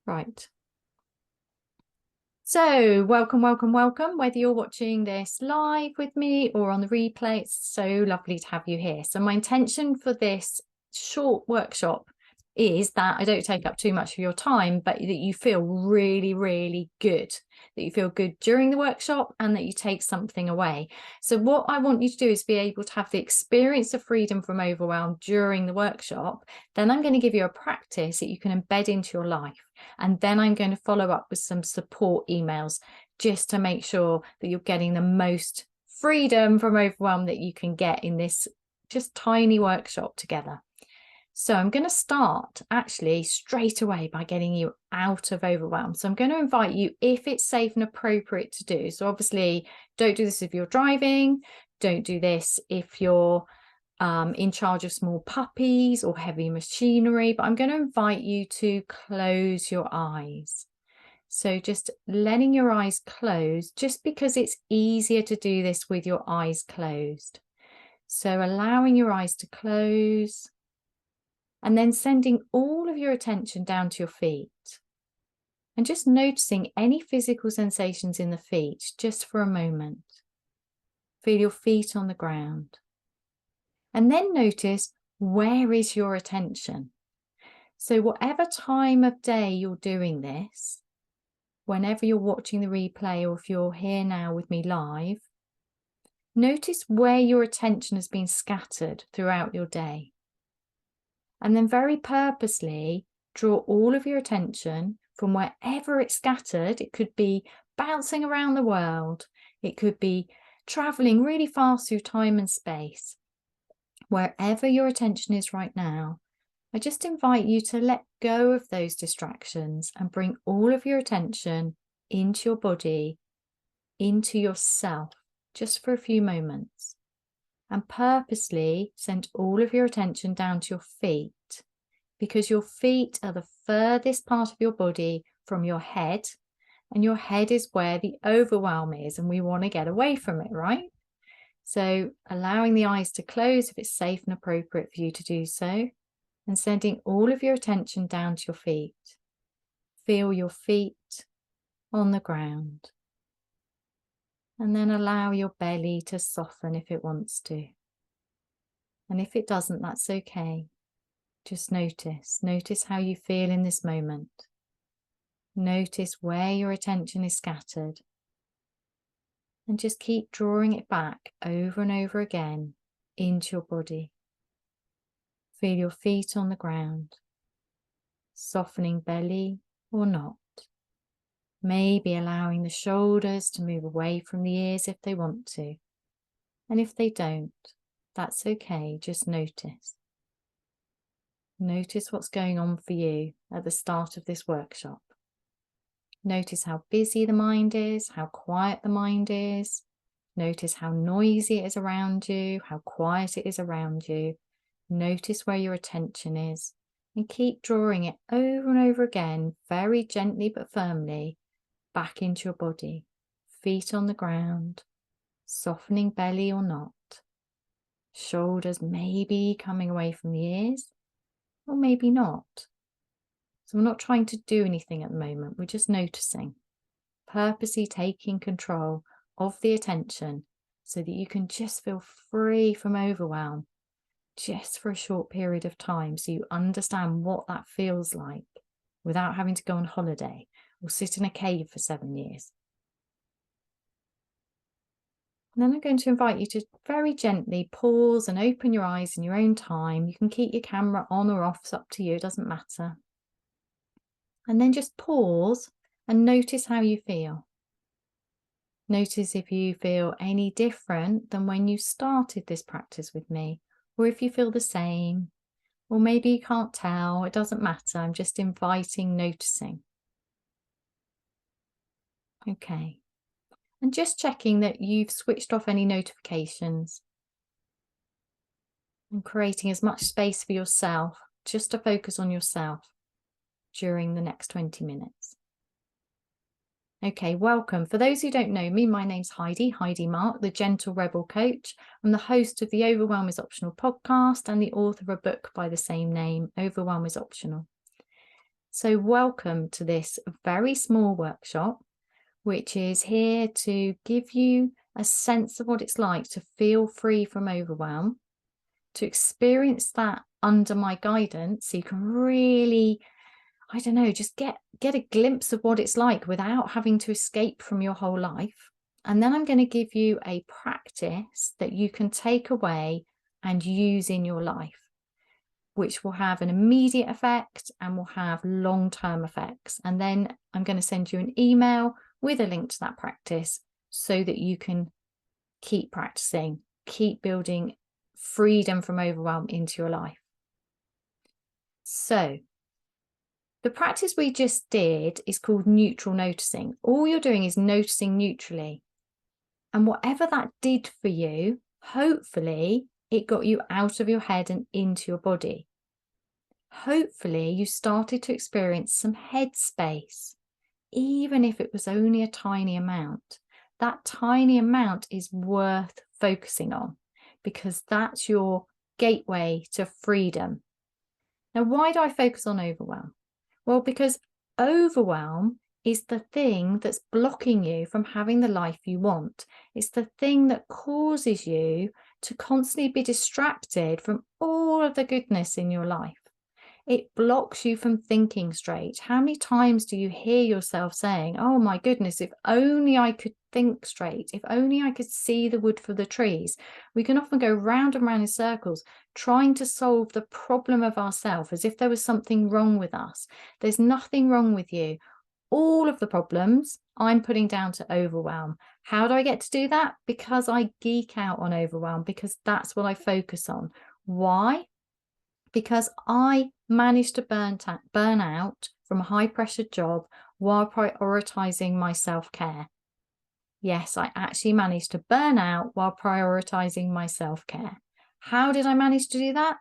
Right. So welcome. Whether you're watching this live with me or on the replay, it's so lovely to have you here. So my intention for this short workshop is that I don't take up too much of your time, but that you feel really, really good, that you feel good during the workshop and that you take something away. So what I want you to do is be able to have the experience of freedom from overwhelm during the workshop. Then I'm going to give you a practice that you can embed into your life. And then I'm going to follow up with some support emails just to make sure that you're getting the most freedom from overwhelm that you can get in this just tiny workshop together. So I'm going to start actually straight away by getting you out of overwhelm. So I'm going to invite you, if it's safe and appropriate to do. So obviously don't do this if you're driving. Don't do this if you're in charge of small puppies or heavy machinery, but I'm going to invite you to close your eyes. So just letting your eyes close, just because it's easier to do this with your eyes closed. So allowing your eyes to close and then sending all of your attention down to your feet and just noticing any physical sensations in the feet just for a moment. Feel your feet on the ground. And then notice, where is your attention? So whatever time of day you're doing this, whenever you're watching the replay or if you're here now with me live, notice where your attention has been scattered throughout your day. And then very purposely draw all of your attention from wherever it's scattered. It could be bouncing around the world. It could be traveling really fast through time and space. Wherever your attention is right now, I just invite you to let go of those distractions and bring all of your attention into your body, into yourself, just for a few moments. And purposely send all of your attention down to your feet, because your feet are the furthest part of your body from your head, and your head is where the overwhelm is, and we want to get away from it, right? So allowing the eyes to close if it's safe and appropriate for you to do so, and sending all of your attention down to your feet. Feel your feet on the ground. And then allow your belly to soften if it wants to. And if it doesn't, that's okay. Just notice. Notice how you feel in this moment. Notice where your attention is scattered. And just keep drawing it back over and over again into your body. Feel your feet on the ground, softening belly or not. Maybe allowing the shoulders to move away from the ears if they want to. And if they don't, that's okay, just notice. Notice what's going on for you at the start of this workshop. Notice how busy the mind is, how quiet the mind is. Notice how noisy it is around you, how quiet it is around you. Notice where your attention is and keep drawing it over and over again, very gently but firmly, back into your body. Feet on the ground, softening belly or not. Shoulders maybe coming away from the ears, or maybe not. So we're not trying to do anything at the moment, we're just noticing. Purposely taking control of the attention so that you can just feel free from overwhelm just for a short period of time, so you understand what that feels like without having to go on holiday or sit in a cave for 7 years. And then I'm going to invite you to very gently pause and open your eyes in your own time. You can keep your camera on or off, it's up to you, it doesn't matter. And then just pause and notice how you feel. Notice if you feel any different than when you started this practice with me, or if you feel the same, or maybe you can't tell, it doesn't matter. I'm just inviting noticing. Okay. And just checking that you've switched off any notifications and creating as much space for yourself, just to focus on yourself during the next 20 minutes. Okay, welcome. For those who don't know me, my name's Heidi Marke, the Gentle Rebel Coach. I'm the host of the Overwhelm is Optional podcast and the author of a book by the same name, Overwhelm is Optional. So welcome to this very small workshop, which is here to give you a sense of what it's like to feel free from overwhelm, to experience that under my guidance, so you can really, I don't know, just get a glimpse of what it's like without having to escape from your whole life. And then I'm going to give you a practice that you can take away and use in your life, which will have an immediate effect and will have long-term effects. And then I'm going to send you an email with a link to that practice so that you can keep practicing, keep building freedom from overwhelm into your life. So the practice we just did is called neutral noticing. All you're doing is noticing neutrally. And whatever that did for you, hopefully it got you out of your head and into your body. Hopefully you started to experience some headspace, even if it was only a tiny amount. That tiny amount is worth focusing on because that's your gateway to freedom. Now, why do I focus on overwhelm? Well, because overwhelm is the thing that's blocking you from having the life you want. It's the thing that causes you to constantly be distracted from all of the goodness in your life. It blocks you from thinking straight. How many times do you hear yourself saying, oh my goodness, if only I could think straight, if only I could see the wood for the trees. We can often go round and round in circles trying to solve the problem of ourselves as if there was something wrong with us. There's nothing wrong with you. All of the problems I'm putting down to overwhelm. How do I get to do that? Because I geek out on overwhelm, because that's what I focus on. Why? Because I managed to burn out from a high-pressure job while prioritizing my self-care. Yes, I actually managed to burn out while prioritizing my self-care. How did I manage to do that?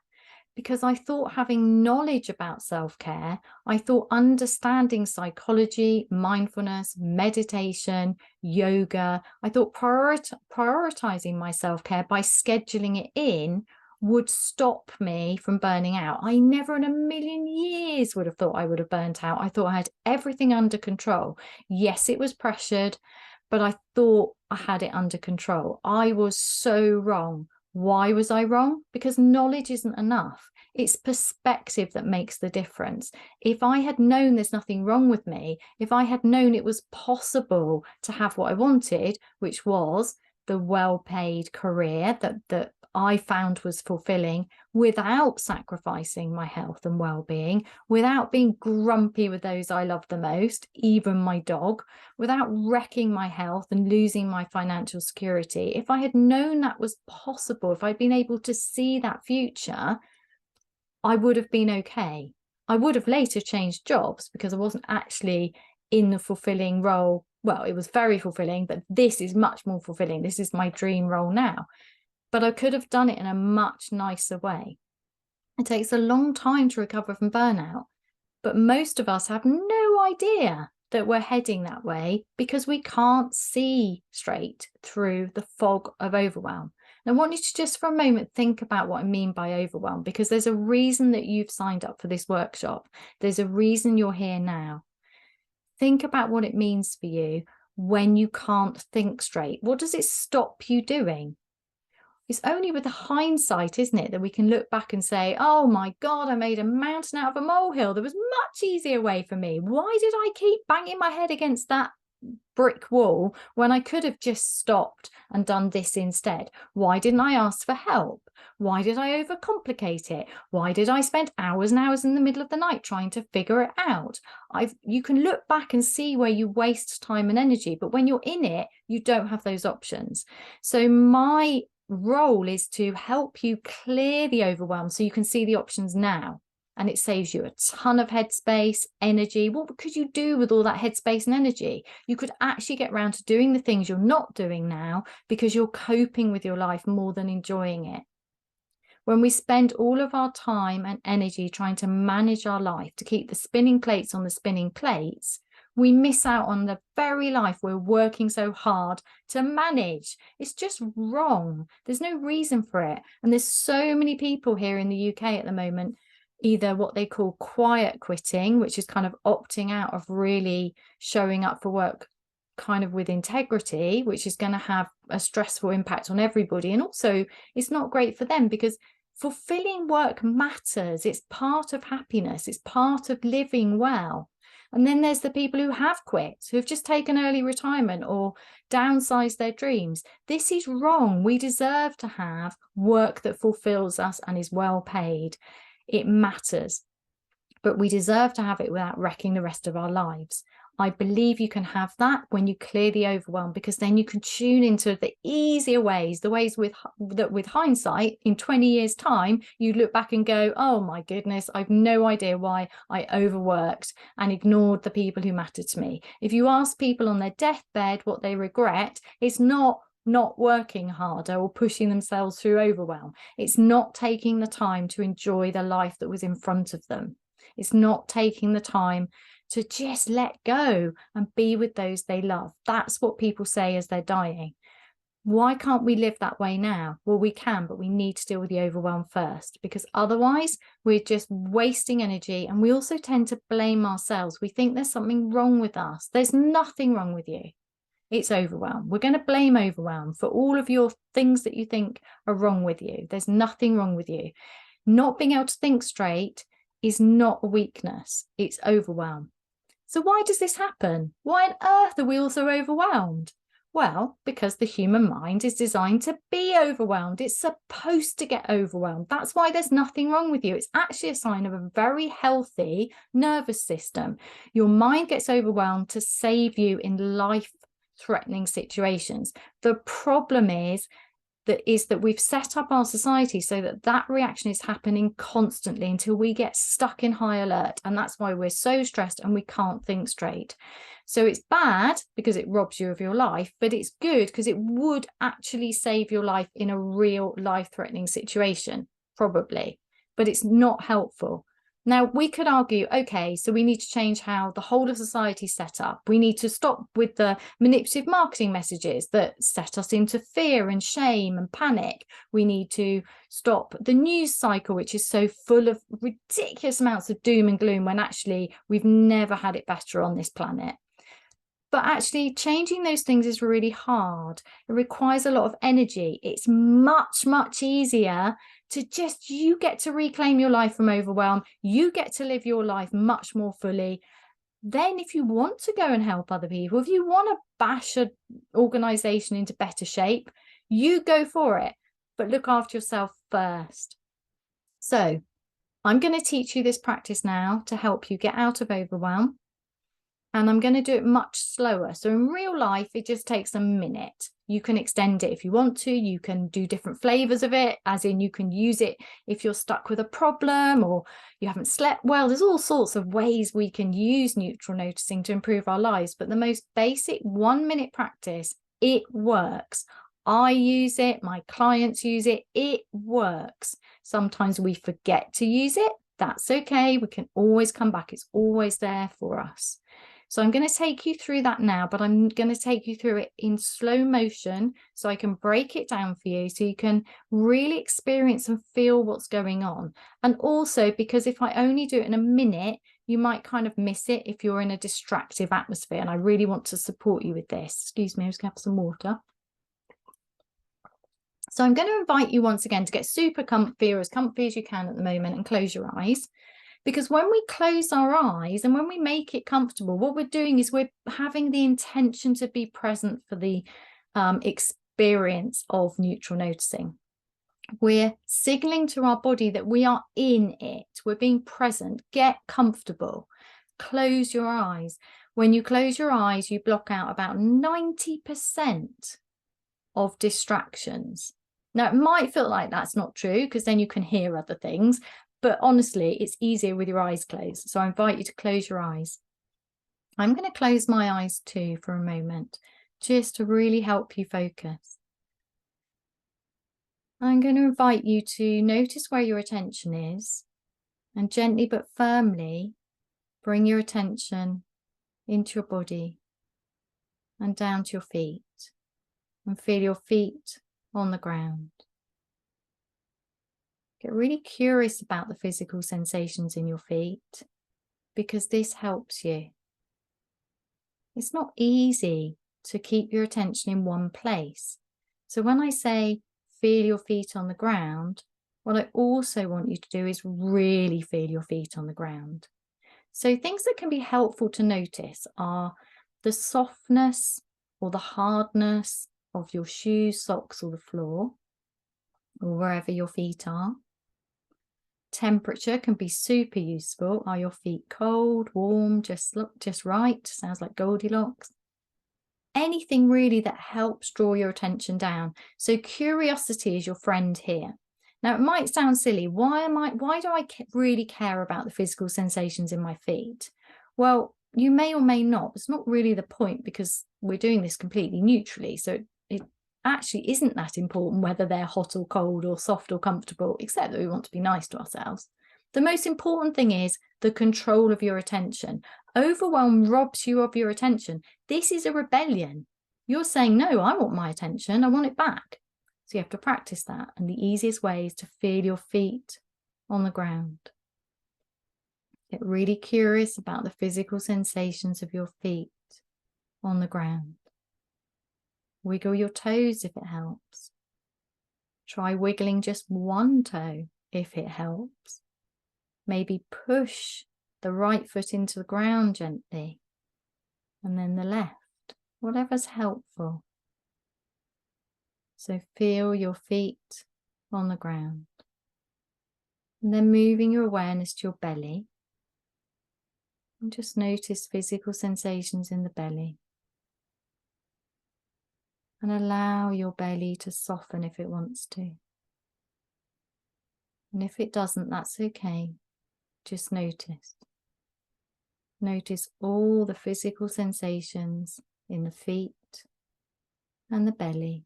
Because I thought having knowledge about self-care, I thought understanding psychology, mindfulness, meditation, yoga, I thought prioritizing my self-care by scheduling it in would stop me from burning out. I never in a million years would have thought I would have burnt out. I thought I had everything under control. Yes, it was pressured, but I thought I had it under control. I was so wrong. Why was I wrong? Because knowledge isn't enough. It's perspective that makes the difference. If I had known there's nothing wrong with me, if I had known it was possible to have what I wanted, which was the well-paid career that I found was fulfilling without sacrificing my health and well-being, without being grumpy with those I love the most, even my dog, without wrecking my health and losing my financial security. If I had known that was possible, if I'd been able to see that future, I would have been okay. I would have later changed jobs because I wasn't actually in the fulfilling role. Well, it was very fulfilling, but this is much more fulfilling. This is my dream role now. But I could have done it in a much nicer way. It takes a long time to recover from burnout, but most of us have no idea that we're heading that way because we can't see straight through the fog of overwhelm. And I want you to just for a moment think about what I mean by overwhelm, because there's a reason that you've signed up for this workshop. There's a reason you're here now. Think about what it means for you when you can't think straight. What does it stop you doing? It's only with the hindsight, isn't it, that we can look back and say, oh my God, I made a mountain out of a molehill. There was a much easier way for me. Why did I keep banging my head against that brick wall when I could have just stopped and done this instead? Why didn't I ask for help? Why did I overcomplicate it? Why did I spend hours and hours in the middle of the night trying to figure it out? You can look back and see where you waste time and energy, but when you're in it, you don't have those options. So my role is to help you clear the overwhelm so you can see the options now, and it saves you a ton of headspace, energy. What could you do with all that headspace and energy? You could actually get around to doing the things you're not doing now because you're coping with your life more than enjoying it. When we spend all of our time and energy trying to manage our life to keep the spinning plates on the spinning plates, we miss out on the very life we're working so hard to manage. It's just wrong. There's no reason for it. And there's so many people here in the UK at the moment either what they call quiet quitting, which is kind of opting out of really showing up for work kind of with integrity, which is going to have a stressful impact on everybody. And also it's not great for them, because fulfilling work matters. It's part of happiness. It's part of living well. And then there's the people who have quit, who have just taken early retirement or downsized their dreams. This is wrong. We deserve to have work that fulfills us and is well paid. It matters, but we deserve to have it without wrecking the rest of our lives. I believe you can have that when you clear the overwhelm, because then you can tune into the easier ways, the ways that with hindsight, in 20 years' time, you look back and go, oh my goodness, I've no idea why I overworked and ignored the people who mattered to me. If you ask people on their deathbed what they regret, it's not working harder or pushing themselves through overwhelm. It's not taking the time to enjoy the life that was in front of them. It's not taking the time to just let go and be with those they love. That's what people say as they're dying. Why can't we live that way now? Well, we can, but we need to deal with the overwhelm first, because otherwise we're just wasting energy. And we also tend to blame ourselves. We think there's something wrong with us. There's nothing wrong with you. It's overwhelm. We're going to blame overwhelm for all of your things that you think are wrong with you. There's nothing wrong with you. Not being able to think straight is not a weakness. It's overwhelm. So why does this happen? Why on earth are we all so overwhelmed? Well, because the human mind is designed to be overwhelmed. It's supposed to get overwhelmed. That's why there's nothing wrong with you. It's actually a sign of a very healthy nervous system. Your mind gets overwhelmed to save you in life-threatening situations. The problem is that we've set up our society so that reaction is happening constantly until we get stuck in high alert. And that's why we're so stressed and we can't think straight. So it's bad because it robs you of your life, but it's good because it would actually save your life in a real life-threatening situation, probably, but it's not helpful. Now, we could argue, okay, so we need to change how the whole of society is set up. We need to stop with the manipulative marketing messages that set us into fear and shame and panic. We need to stop the news cycle, which is so full of ridiculous amounts of doom and gloom, when actually we've never had it better on this planet. But actually changing those things is really hard. It requires a lot of energy. It's much, much easier to just, you get to reclaim your life from overwhelm. You get to live your life much more fully. Then if you want to go and help other people, if you want to bash an organization into better shape, you go for it, but look after yourself first. So I'm going to teach you this practice now to help you get out of overwhelm. And I'm going to do it much slower. So in real life, it just takes a minute. You can extend it if you want to. You can do different flavors of it, as in you can use it if you're stuck with a problem or you haven't slept well. There's all sorts of ways we can use neutral noticing to improve our lives. But the most basic 1-minute practice, it works. I use it. My clients use it. It works. Sometimes we forget to use it. That's okay. We can always come back. It's always there for us. So I'm going to take you through that now, but I'm going to take you through it in slow motion so I can break it down for you so you can really experience and feel what's going on. And also, because if I only do it in a minute, you might kind of miss it if you're in a distractive atmosphere. And I really want to support you with this. Excuse me, I'm just going to have some water. So I'm going to invite you once again to get super comfy, or as comfy as you can at the moment, and close your eyes. Because when we close our eyes and when we make it comfortable, what we're doing is we're having the intention to be present for the experience of neutral noticing. We're signaling to our body that we are in it. We're being present. Get comfortable. Close your eyes. When you close your eyes, you block out about 90% of distractions. Now, it might feel like that's not true because then you can hear other things. But honestly, it's easier with your eyes closed. So I invite you to close your eyes. I'm going to close my eyes too for a moment, just to really help you focus. I'm going to invite you to notice where your attention is and gently but firmly bring your attention into your body and down to your feet, and feel your feet on the ground. Get really curious about the physical sensations in your feet, because this helps you. It's not easy to keep your attention in one place. So when I say feel your feet on the ground, what I also want you to do is really feel your feet on the ground. So things that can be helpful to notice are the softness or the hardness of your shoes, socks, or the floor, or wherever your feet are. Temperature can be super useful. Are your feet cold, warm, just right? Sounds like Goldilocks. Anything really that helps draw your attention down. So curiosity is your friend here. Now, it might sound silly. Why do I really care about the physical sensations in my feet? Well, you may or may not. It's not really the point, because we're doing this completely neutrally. So it actually isn't that important whether they're hot or cold or soft or comfortable, except that we want to be nice to ourselves. The most important thing is the control of your attention. Overwhelm robs you of your attention. This is a rebellion. You're saying, no, I want my attention. I want it back. So you have to practice that. And the easiest way is to feel your feet on the ground. Get really curious about the physical sensations of your feet on the ground. Wiggle your toes if it helps. Try wiggling just one toe if it helps. Maybe push the right foot into the ground gently, and then the left, whatever's helpful. So feel your feet on the ground. And then moving your awareness to your belly. And just notice physical sensations in the belly. And allow your belly to soften if it wants to. And if it doesn't, that's okay. Just notice. Notice all the physical sensations in the feet and the belly,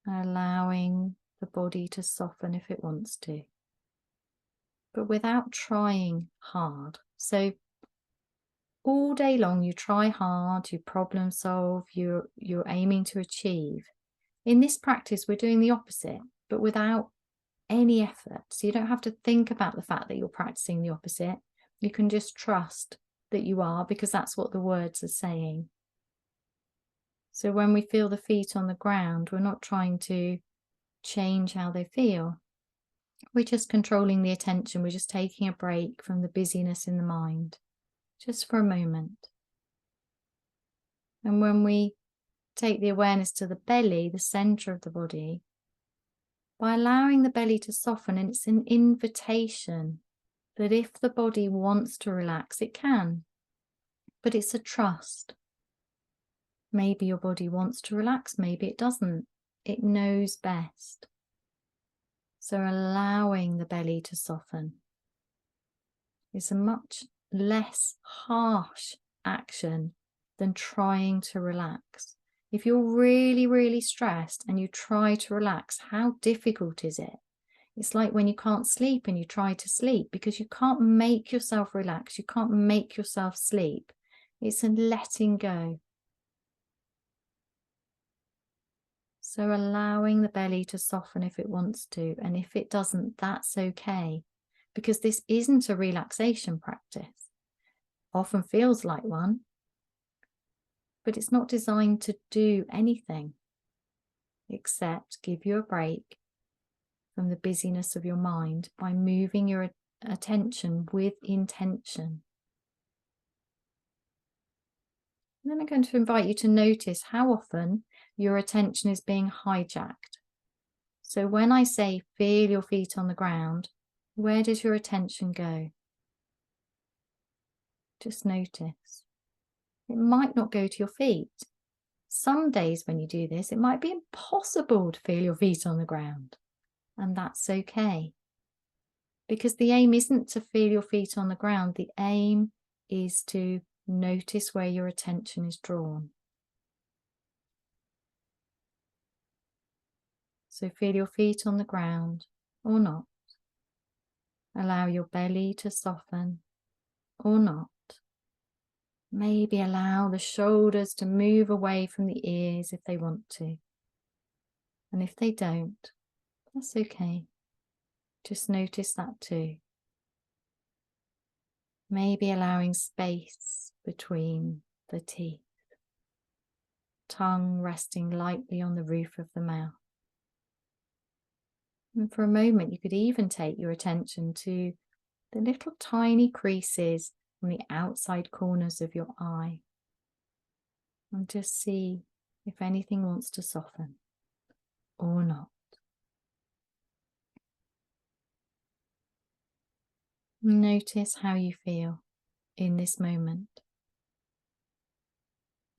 allowing the body to soften if it wants to, but without trying hard. So all day long you try hard, you problem solve, you're aiming to achieve. In this practice, we're doing the opposite, but without any effort. So you don't have to think about the fact that you're practicing the opposite. You can just trust that you are, because that's what the words are saying. So when we feel the feet on the ground, we're not trying to change how they feel. We're just controlling the attention. We're just taking a break from the busyness in the mind, just for a moment. And when we take the awareness to the belly, the center of the body, by allowing the belly to soften, and it's an invitation that if the body wants to relax, it can. But it's a trust. Maybe your body wants to relax, maybe it doesn't. It knows best. So allowing the belly to soften is a much less harsh action than trying to relax. If you're really, really stressed and you try to relax, how difficult is it? It's like when you can't sleep and you try to sleep, because you can't make yourself relax. You can't make yourself sleep. It's a letting go. So allowing the belly to soften if it wants to, and if it doesn't, that's okay, because this isn't a relaxation practice. Often feels like one, but it's not designed to do anything except give you a break from the busyness of your mind by moving your attention with intention. And then I'm going to invite you to notice how often your attention is being hijacked. So when I say feel your feet on the ground, where does your attention go? Just notice. It might not go to your feet. Some days when you do this, it might be impossible to feel your feet on the ground. And that's okay. Because the aim isn't to feel your feet on the ground. The aim is to notice where your attention is drawn. So feel your feet on the ground or not. Allow your belly to soften or not. Maybe allow the shoulders to move away from the ears if they want to. And if they don't, that's okay. Just notice that too. Maybe allowing space between the teeth, tongue resting lightly on the roof of the mouth. And for a moment, you could even take your attention to the little tiny creases on the outside corners of your eye. And just see if anything wants to soften or not. Notice how you feel in this moment.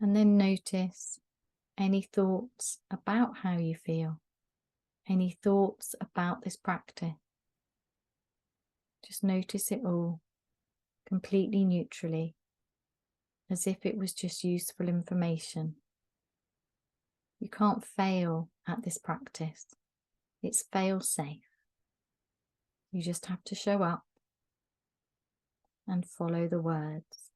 And then notice any thoughts about how you feel, any thoughts about this practice. Just notice it all completely neutrally, as if it was just useful information. You can't fail at this practice. It's fail safe. You just have to show up and follow the words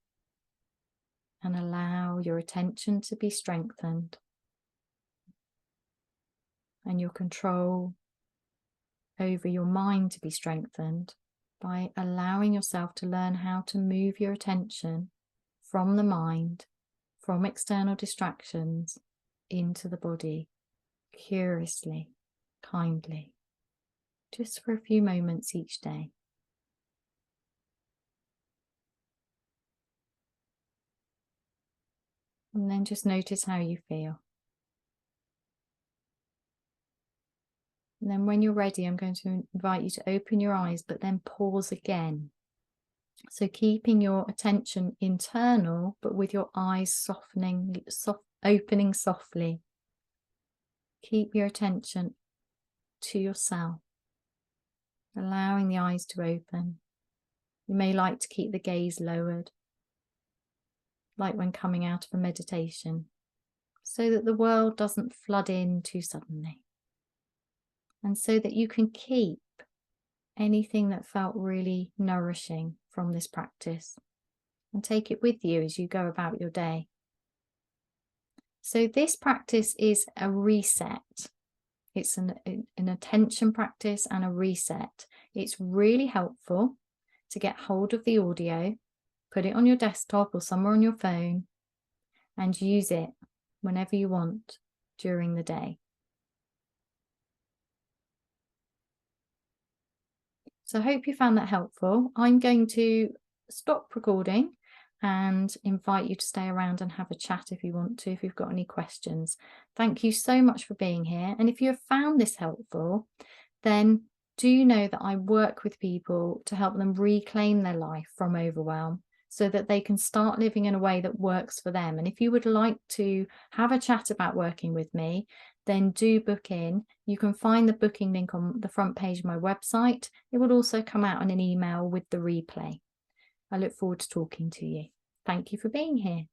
and allow your attention to be strengthened and your control over your mind to be strengthened by allowing yourself to learn how to move your attention from the mind, from external distractions, into the body, curiously, kindly, just for a few moments each day. And then just notice how you feel. And then when you're ready, I'm going to invite you to open your eyes, but then pause again. So keeping your attention internal, but with your eyes opening softly. Keep your attention to yourself, allowing the eyes to open. You may like to keep the gaze lowered, like when coming out of a meditation, so that the world doesn't flood in too suddenly. And so that you can keep anything that felt really nourishing from this practice and take it with you as you go about your day. So this practice is a reset. It's an attention practice and a reset. It's really helpful to get hold of the audio, put it on your desktop or somewhere on your phone, and use it whenever you want during the day. So I hope you found that helpful. I'm going to stop recording and invite you to stay around and have a chat if you want to, if you've got any questions. Thank you so much for being here. And if you have found this helpful, then do know that I work with people to help them reclaim their life from overwhelm so that they can start living in a way that works for them. And if you would like to have a chat about working with me, then do book in. You can find the booking link on the front page of my website. It will also come out in an email with the replay. I look forward to talking to you. Thank you for being here.